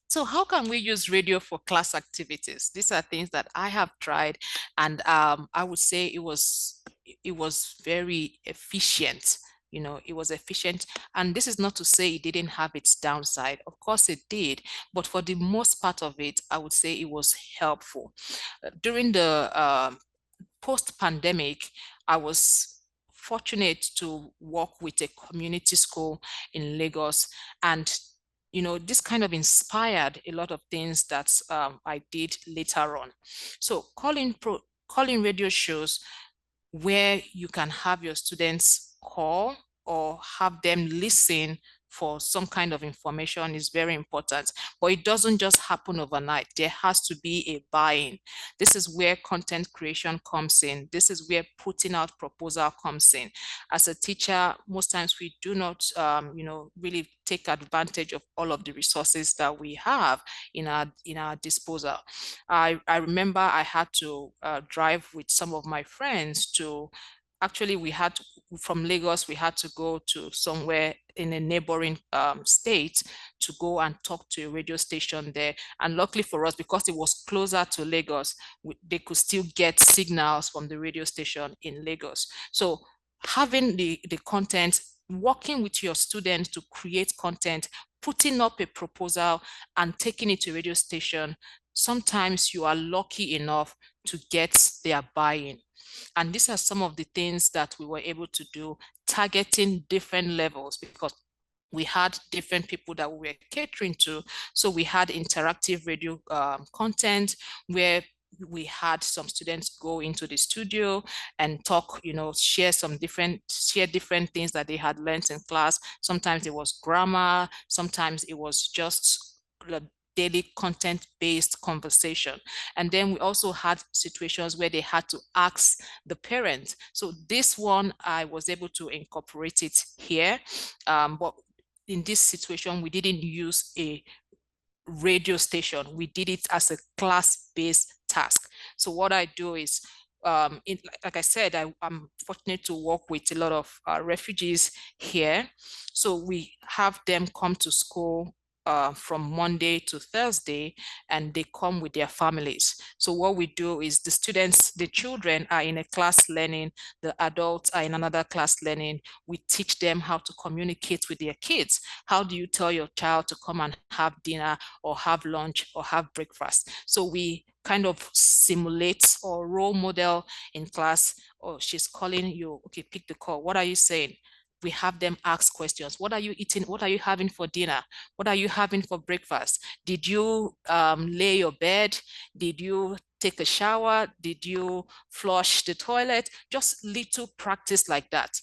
So how can we use radio for class activities? These are things that I have tried, and I would say it was very efficient. It was efficient, and this is not to say it didn't have its downside. Of course, it did, but for the most part of it, I would say it was helpful. During the post-pandemic, I was fortunate to work with a community school in Lagos, and this kind of inspired a lot of things that I did later on. So calling radio shows where you can have your students call or have them listen for some kind of information is very important. But it doesn't just happen overnight. There has to be a buy-in. This is where content creation comes in. This is where putting out proposal comes in. As a teacher, most times we do not, really take advantage of all of the resources that we have in our disposal. I remember I had to drive with some of my friends to, actually from Lagos, we had to go to somewhere in a neighboring state to go and talk to a radio station there. And luckily for us, because it was closer to Lagos, they could still get signals from the radio station in Lagos. So having the content, working with your students to create content, putting up a proposal and taking it to a radio station, sometimes you are lucky enough to get their buy-in. And these are some of the things that we were able to do, targeting different levels, because we had different people that we were catering to. So we had interactive radio content where we had some students go into the studio and talk, share different things that they had learned in class. Sometimes it was grammar, sometimes it was just daily content-based conversation. And then we also had situations where they had to ask the parents. So this one, I was able to incorporate it here. But in this situation, we didn't use a radio station. We did it as a class-based task. So what I do is, like I said, I'm fortunate to work with a lot of refugees here. So we have them come to school from Monday to Thursday, and they come with their families. So what we do is the children are in a class learning, the adults are in another class learning. We teach them how to communicate with their kids. How do you tell your child to come and have dinner or have lunch or have breakfast? So we kind of simulate or role model in class. Oh, she's calling you. Okay, pick the call. What are you saying? We have them ask questions. What are you eating? What are you having for dinner? What are you having for breakfast? Did you lay your bed? Did you take a shower? Did you flush the toilet? Just little practice like that.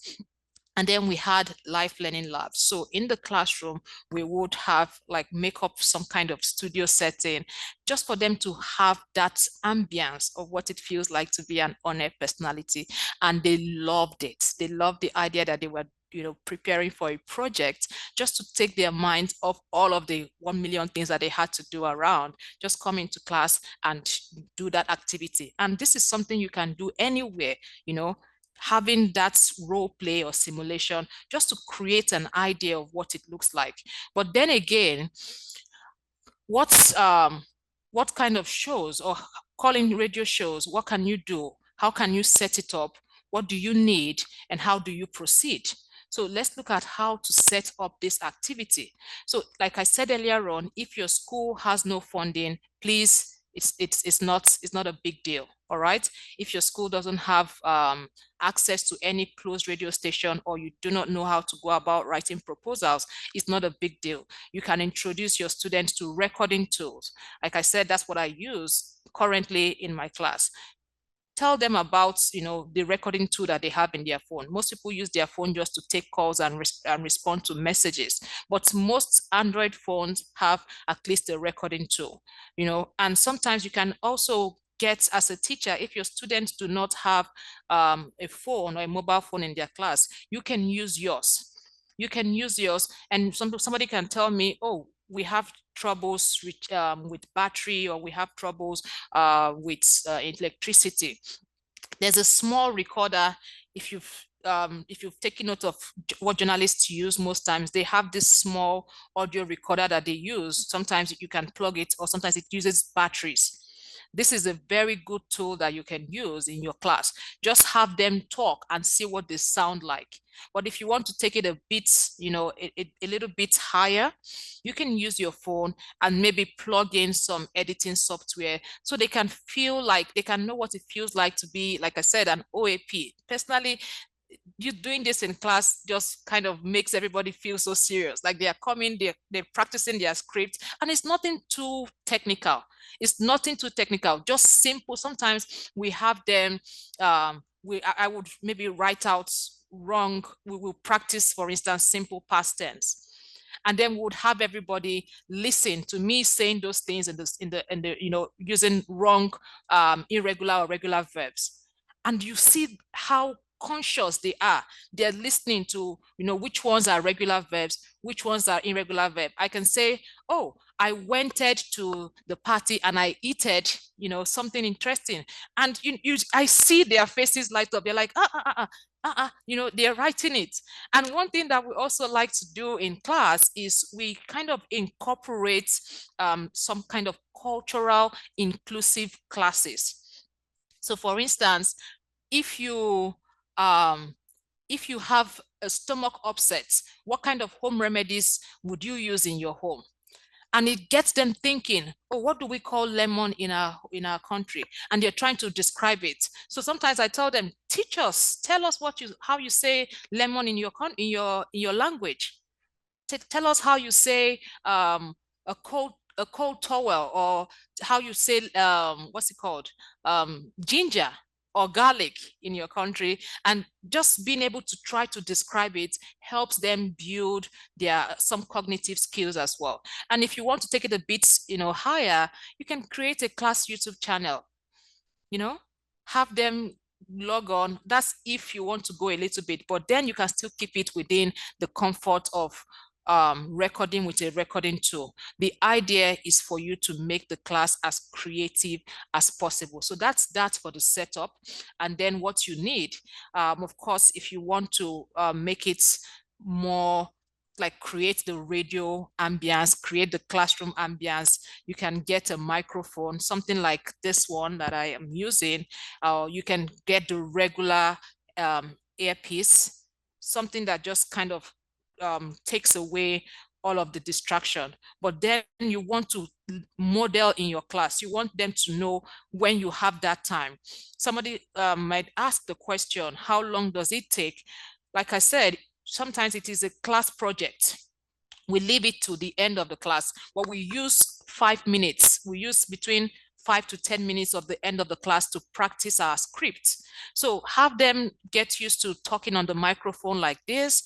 And then we had life learning labs. So in the classroom, we would have make up some kind of studio setting just for them to have that ambience of what it feels like to be an on-air personality. And they loved it. They loved the idea that they were preparing for a project, just to take their minds off all of the 1 million things that they had to do around, just come into class and do that activity. And this is something you can do anywhere, having that role play or simulation just to create an idea of what it looks like. But then again, what kind of shows, or calling radio shows, what can you do? How can you set it up? What do you need, and how do you proceed? So let's look at how to set up this activity. So like I said earlier on, if your school has no funding, please, it's not a big deal. All right. If your school doesn't have access to any closed radio station, or you do not know how to go about writing proposals, it's not a big deal. You can introduce your students to recording tools. Like I said, that's what I use currently in my class. Tell them about the recording tool that they have in their phone. Most people use their phone just to take calls and respond to messages, but most Android phones have at least a recording tool. And sometimes you can also get, as a teacher, if your students do not have a phone or a mobile phone in their class, you can use yours. And somebody can tell me, oh, we have troubles with battery, or we have troubles with electricity. There's a small recorder. If you've if you've taken note of what journalists use most times, they have this small audio recorder that they use. Sometimes you can plug it, or sometimes it uses batteries. This is a very good tool that you can use in your class. Just have them talk and see what they sound like. But if you want to take it a bit, a little bit higher, you can use your phone and maybe plug in some editing software so they can feel like they can know what it feels like to be, like I said, an OAP. Personally, you doing this in class just kind of makes everybody feel so serious. Like they are coming, they're practicing their script, and it's nothing too technical. It's nothing too technical, just simple. Sometimes we have them, I would maybe write out wrong. We will practice, for instance, simple past tense. And then we would have everybody listen to me saying those things in the using wrong irregular or regular verbs. And you see how conscious they are. They're listening to, which ones are regular verbs, which ones are irregular verb. I can say, oh, I went to the party and I eated, something interesting. And I see their faces light up. They're like, they're writing it. And one thing that we also like to do in class is we kind of incorporate some kind of cultural inclusive classes. So for instance, if you have a stomach upset, what kind of home remedies would you use in your home? And it gets them thinking, oh, what do we call lemon in our country? And they're trying to describe it. So sometimes I tell them, teach us, tell us how you say lemon in your language. Tell us how you say a cold towel, or how you say what's it called, ginger or garlic in your country. And just being able to try to describe it helps them build some cognitive skills as well. And if you want to take it a bit higher, you can create a class YouTube channel, have them log on. That's if you want to go a little bit, but then you can still keep it within the comfort of recording with a recording tool. The idea is for you to make the class as creative as possible. So that's that for the setup. And then what you need, of course, if you want to make it more like create the radio ambience, create the classroom ambience, you can get a microphone, something like this one that I am using. You can get the regular earpiece, something that just kind of takes away all of the distraction. But then you want to model in your class. You want them to know when you have that time. Somebody might ask the question, how long does it take? Like I said, sometimes it is a class project. We leave it to the end of the class, but we use 5 minutes. We use between 5 to 10 minutes of the end of the class to practice our script. So have them get used to talking on the microphone like this.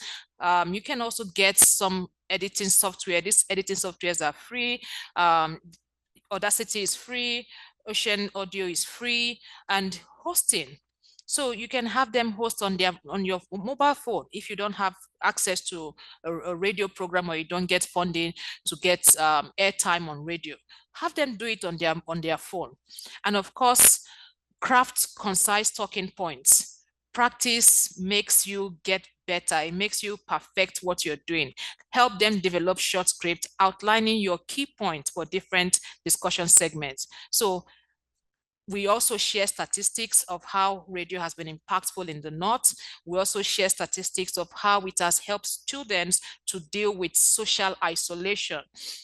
You can also get some editing software. These editing softwares are free. Audacity is free. Ocean Audio is free, and hosting. So you can have them host on your mobile phone if you don't have access to a radio program, or you don't get funding to get airtime on radio. Have them do it on their phone. And of course, craft concise talking points. Practice makes you get better. It makes you perfect what you're doing. Help them develop short script outlining your key points for different discussion segments. So we also share statistics of how radio has been impactful in the North. We also share statistics of how it has helped students to deal with social isolation.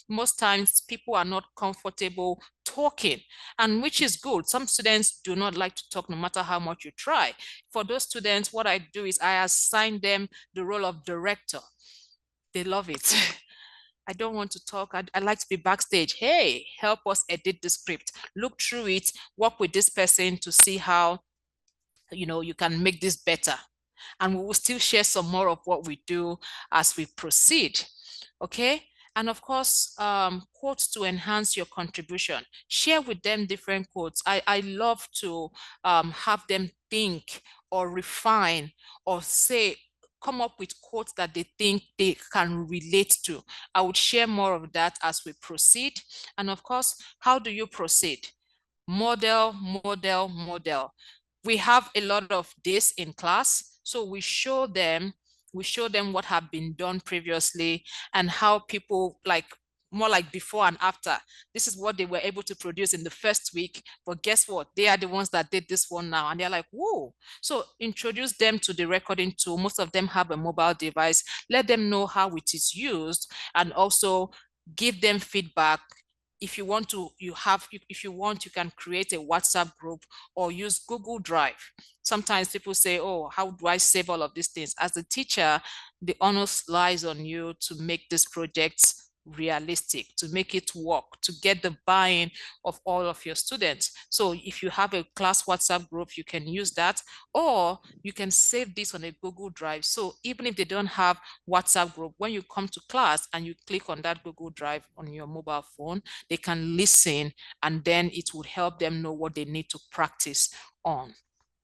Most times people are not comfortable talking, and which is good. Some students do not like to talk no matter how much you try. For those students, what I do is I assign them the role of director. They love it. I don't want to talk. I like to be backstage. Hey, help us edit the script. Look through it, work with this person to see how, you can make this better. And we will still share some more of what we do as we proceed. Okay. And of course, quotes to enhance your contribution. Share with them different quotes. I love to have them think or refine or say, come up with quotes that they think they can relate to. I would share more of that as we proceed. And of course, how do you proceed? Model, model, model. We have a lot of this in class. So we show them what have been done previously and how people like more like before and after. This is what they were able to produce in the first week, but guess what? They are the ones that did this one now, and they're like, whoa. So introduce them to the recording tool. Most of them have a mobile device. Let them know how it is used, and also give them feedback. If you want to, if you want, you can create a WhatsApp group or use Google Drive. Sometimes people say, oh, how do I save all of these things? As a teacher, the onus lies on you to make these projects realistic, to make it work, to get the buy-in of all of your students. So if you have a class WhatsApp group, you can use that, or you can save this on a Google Drive. So even if they don't have WhatsApp group, when you come to class and you click on that Google Drive on your mobile phone, they can listen, and then it would help them know what they need to practice on.